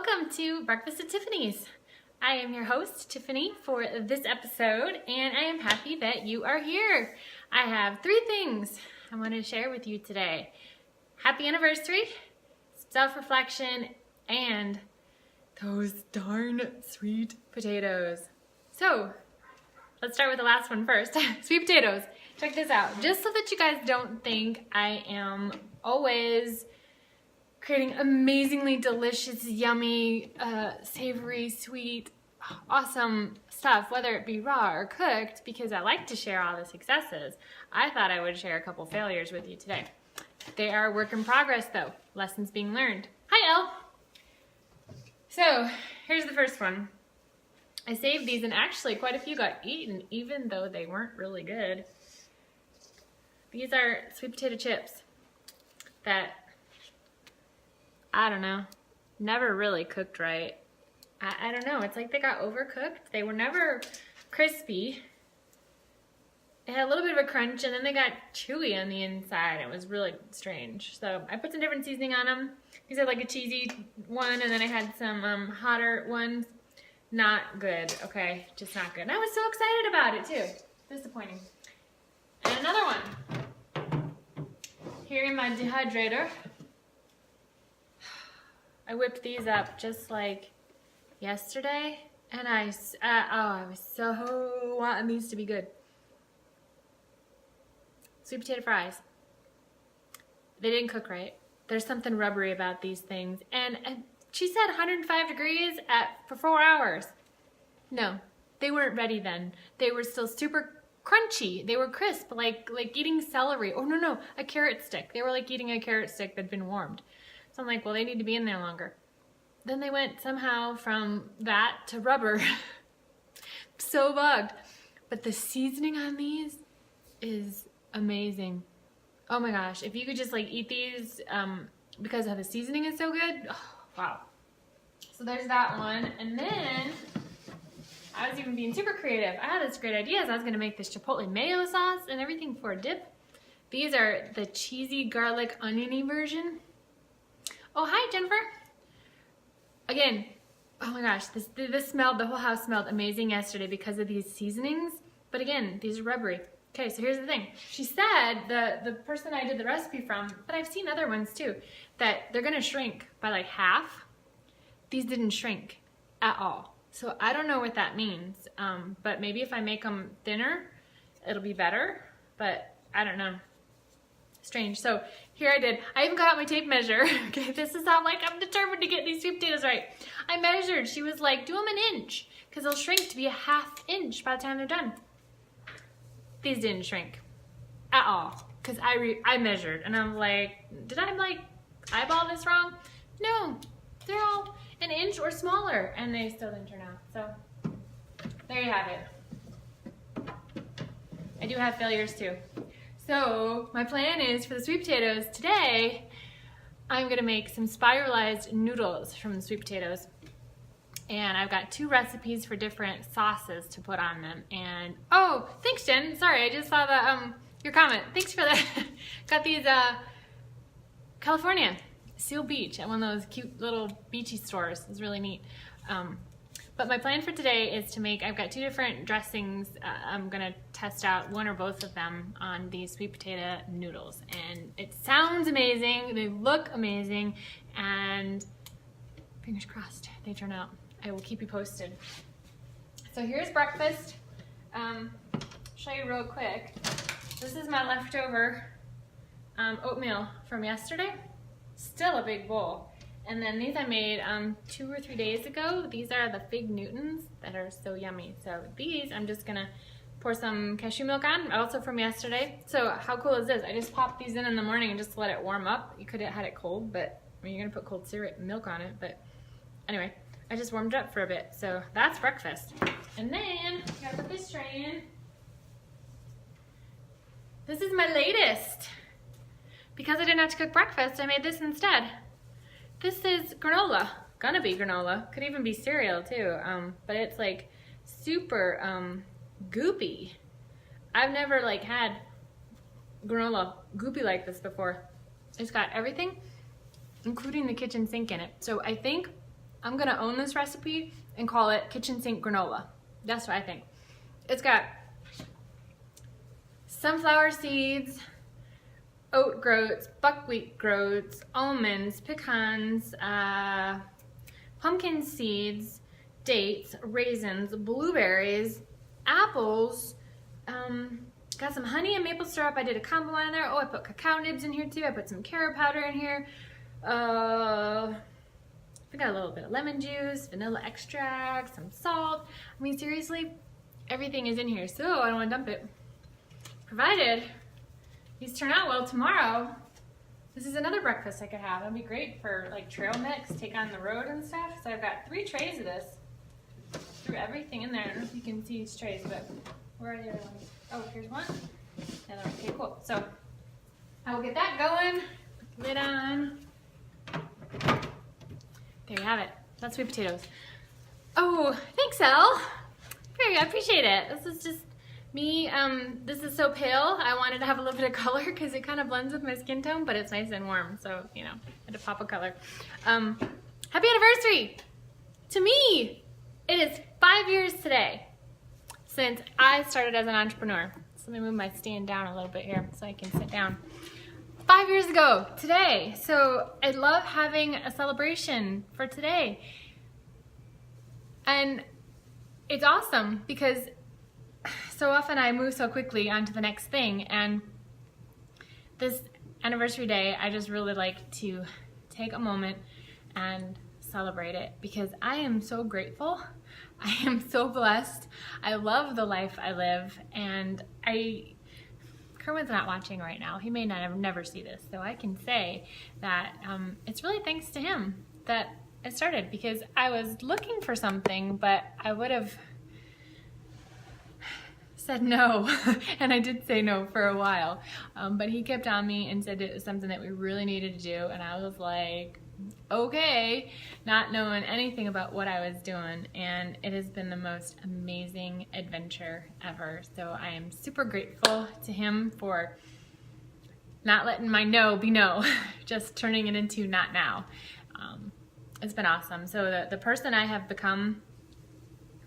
welcome to Breakfast at Tiffany's. I am your host, Tiffany, for this episode, and I am happy that you are here. I have 3 things I want to share with you today. Happy anniversary, self-reflection, and those darn sweet potatoes. So, let's start with the last one first. Sweet potatoes. Check this out. Just so that you guys don't think I am always creating amazingly delicious, yummy, savory, sweet, awesome stuff, whether it be raw or cooked, because I like to share all the successes. I thought I would share a couple failures with you today. They are a work in progress though. Lessons being learned. Hi, Elle. So, here's the first one. I saved these and actually quite a few got eaten even though they weren't really good. These are sweet potato chips that, I don't know, never really cooked right. I don't know, it's like they got overcooked. They were never crispy. They had a little bit of a crunch and then they got chewy on the inside. It was really strange. So I put some different seasoning on them. These are like a cheesy one, and then I had some hotter ones. Not good, okay? Just not good. And I was so excited about it too. Disappointing. And another one. Here in my dehydrator. I whipped these up just like yesterday, and I was so wanting these to be good. Sweet potato fries. They didn't cook right. There's something rubbery about these things. And she said 105 degrees for 4 hours. No, they weren't ready then. They were still super crunchy. They were crisp, like eating celery. Oh no, a carrot stick. They were like eating a carrot stick that'd been warmed. So I'm like, well, they need to be in there longer. Then they went somehow from that to rubber. So bugged. But the seasoning on these is amazing. Oh my gosh, if you could just like eat these because of the seasoning is so good. Oh, wow. So there's that one. And then I was even being super creative. I had this great idea. I was going to make this chipotle mayo sauce and everything for a dip. These are the cheesy garlic oniony version. Oh, hi, Jennifer. Again, oh my gosh, this smelled, the whole house smelled amazing yesterday because of these seasonings. But again, these are rubbery. Okay, so here's the thing. She said, the person I did the recipe from, but I've seen other ones too, that they're gonna shrink by like half. These didn't shrink at all. So I don't know what that means, but maybe if I make them thinner, it'll be better, but I don't know. Strange. So here I did. I even got out my tape measure. Okay, this is how I'm determined to get these sweet potatoes right. I measured. She was like, do them an inch, because they'll shrink to be a ½ inch by the time they're done. These didn't shrink at all, because I measured, and I'm like, did I eyeball this wrong? No, they're all an inch or smaller, and they still didn't turn out. So there you have it. I do have failures too. So my plan is for the sweet potatoes today, I'm gonna make some spiralized noodles from the sweet potatoes. And I've got 2 recipes for different sauces to put on them. And oh, thanks Jen. Sorry, I just saw the your comment. Thanks for that. Got these California, Seal Beach, at one of those cute little beachy stores. It's really neat. But my plan for today is to make, I've got 2 different dressings. I'm gonna test out one or both of them on these sweet potato noodles. And it sounds amazing, they look amazing, and fingers crossed they turn out. I will keep you posted. So here's breakfast. Show you real quick. This is my leftover oatmeal from yesterday. Still a big bowl. And then these I made 2 or 3 days ago. These are the Fig Newtons that are so yummy. So these I'm just gonna pour some cashew milk on, also from yesterday. So how cool is this? I just popped these in the morning and just let it warm up. You could have had it cold, but I mean, you're gonna put cold syrup milk on it. But anyway, I just warmed it up for a bit. So that's breakfast. And then I gotta put this tray in. This is my latest. Because I didn't have to cook breakfast, I made this instead. This is granola. Gonna be granola. Could even be cereal too. But it's like super goopy. I've never had granola goopy like this before. It's got everything, including the kitchen sink in it. So I think I'm gonna own this recipe and call it kitchen sink granola. That's what I think. It's got sunflower seeds, oat groats, buckwheat groats, almonds, pecans, pumpkin seeds, dates, raisins, blueberries, apples, got some honey and maple syrup. I did a combo on there. Oh, I put cacao nibs in here too. I put some carrot powder in here. I got a little bit of lemon juice, vanilla extract, some salt. I mean, seriously, everything is in here, so I don't want to dump it. Provided these turn out well tomorrow, this is another breakfast I could have. That'd be great for like trail mix, take on the road and stuff. So I've got 3 trays of this. Threw everything in there. I don't know if you can see these trays, but where are the other ones? Oh, here's one. And okay, cool. So I will get that going. Lid on. There you have it. That's sweet potatoes. Oh, thanks, Elle. I appreciate it. This is just me. This is so pale. I wanted to have a little bit of color because it kind of blends with my skin tone, but it's nice and warm. So, you know, I had to pop a color. Happy anniversary to me. It is 5 years today since I started as an entrepreneur. So let me move my stand down a little bit here so I can sit down. 5 years ago today. So I love having a celebration for today. And it's awesome because so often I move so quickly onto the next thing, and this anniversary day, I just really like to take a moment and celebrate it because I am so grateful. I am so blessed. I love the life I live, and Kerwin's not watching right now. He may never see this, so I can say that it's really thanks to him that it started, because I was looking for something, but I would have said no, and I did say no for a while, but he kept on me and said it was something that we really needed to do, and I was like, okay, not knowing anything about what I was doing, and it has been the most amazing adventure ever. So I am super grateful to him for not letting my no be no, just turning it into not now. It's been awesome. So the person I have become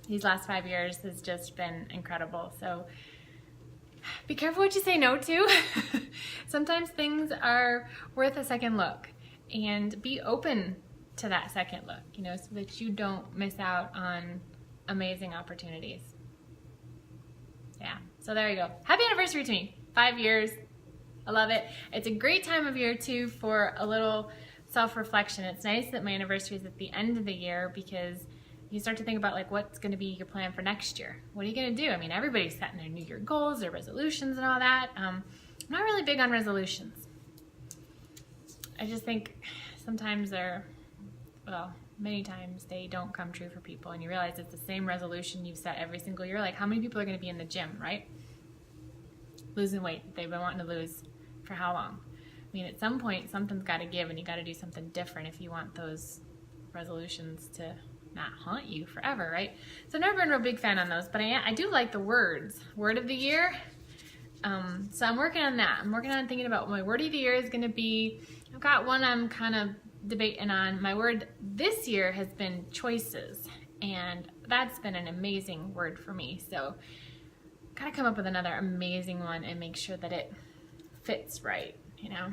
these last 5 years has just been incredible. So be careful what you say no to. Sometimes things are worth a second look, and be open to that second look, you know, so that you don't miss out on amazing opportunities. Yeah, so there you go. Happy anniversary to me. 5 years. I love it. It's a great time of year too for a little self-reflection. It's nice that my anniversary is at the end of the year, because you start to think about like what's going to be your plan for next year. What are you going to do? I mean, everybody's setting their New Year goals, their resolutions and all that. I'm not really big on resolutions. I just think sometimes many times they don't come true for people, and you realize it's the same resolution you've set every single year. Like, how many people are going to be in the gym, right? Losing weight they've been wanting to lose for how long? I mean, at some point, something's got to give, and you got to do something different if you want those resolutions to not haunt you forever, right? So I've never been a real big fan on those, but I do like the words. Word of the year. So I'm working on that. I'm working on thinking about what my word of the year is going to be. I've got one I'm kind of debating on. My word this year has been choices, and that's been an amazing word for me. So gotta come up with another amazing one and make sure that it fits right, you know?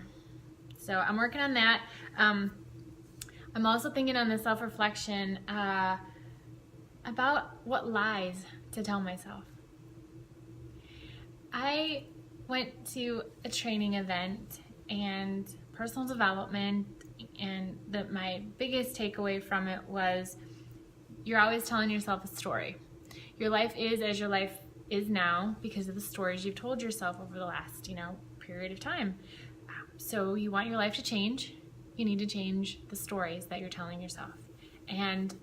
So I'm working on that. I'm also thinking on the self-reflection about what lies to tell myself. I went to a training event and personal development, and my biggest takeaway from it was you're always telling yourself a story. Your life is as your life is now because of the stories you've told yourself over the last, period of time. So you want your life to change, you need to change the stories that you're telling yourself. And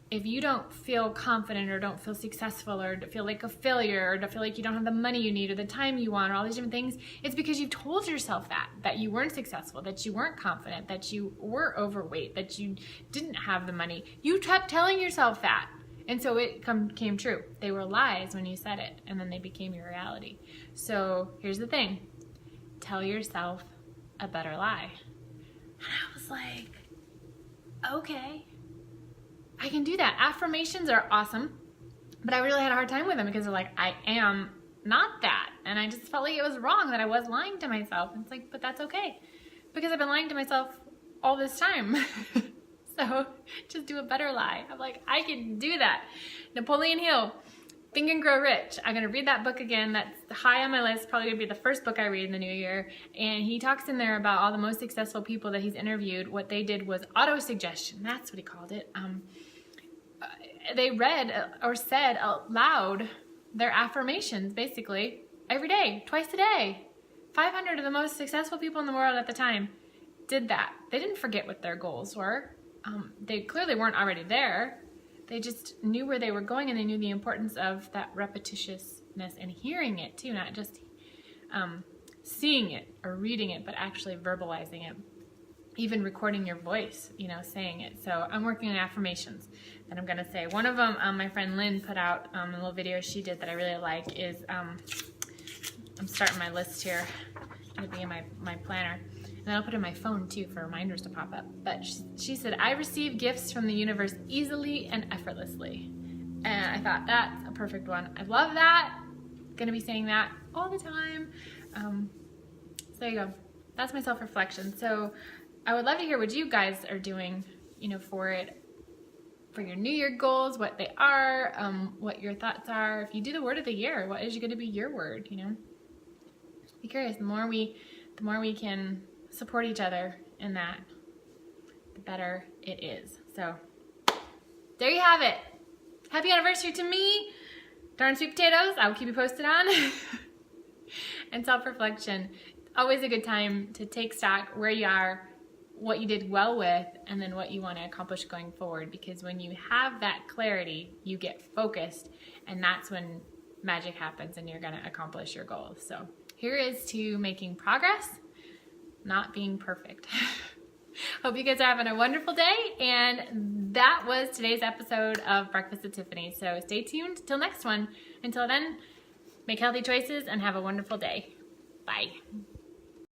if you don't feel confident or don't feel successful or feel like a failure or don't feel like you don't have the money you need or the time you want or all these different things, it's because you've told yourself that you weren't successful, that you weren't confident, that you were overweight, that you didn't have the money. You kept telling yourself that. And so it came true. They were lies when you said it, and then they became your reality. So here's the thing. Tell yourself a better lie. And I was like, okay. I can do that. Affirmations are awesome, but I really had a hard time with them because they're like, I am not that. And I just felt like it was wrong that I was lying to myself. And it's like, but that's okay, because I've been lying to myself all this time. So just do a better lie. I'm like, I can do that. Napoleon Hill, Think and Grow Rich. I'm going to read that book again. That's high on my list. Probably going to be the first book I read in the new year. And he talks in there about all the most successful people that he's interviewed. What they did was auto-suggestion. That's what he called it. They read or said out loud their affirmations, basically, every day, twice a day. 500 of the most successful people in the world at the time did that. They didn't forget what their goals were. They clearly weren't already there. They just knew where they were going, and they knew the importance of that repetitiousness and hearing it too, not just seeing it or reading it, but actually verbalizing it. Even recording your voice, saying it. So I'm working on affirmations that I'm going to say. One of them, my friend Lynn put out a little video she did that I really like is, I'm starting my list here. It'll be in my planner. And I'll put it in my phone too for reminders to pop up. But she said, I receive gifts from the universe easily and effortlessly. And I thought, that's a perfect one. I love that. Going to be saying that all the time. So there you go. That's my self-reflection. So I would love to hear what you guys are doing, for your New Year goals, what they are, what your thoughts are. If you do the word of the year, what is going to be your word, Be curious. The more we can support each other in that, the better it is. So there you have it. Happy anniversary to me. Darn sweet potatoes. I'll keep you posted on. And self-reflection. Always a good time to take stock where you are, what you did well with, and then what you want to accomplish going forward. Because when you have that clarity, you get focused, and that's when magic happens and you're going to accomplish your goals. So here is to making progress, not being perfect. Hope you guys are having a wonderful day, and that was today's episode of Breakfast with Tiffany. So stay tuned till next one. Until then, make healthy choices and have a wonderful day. Bye.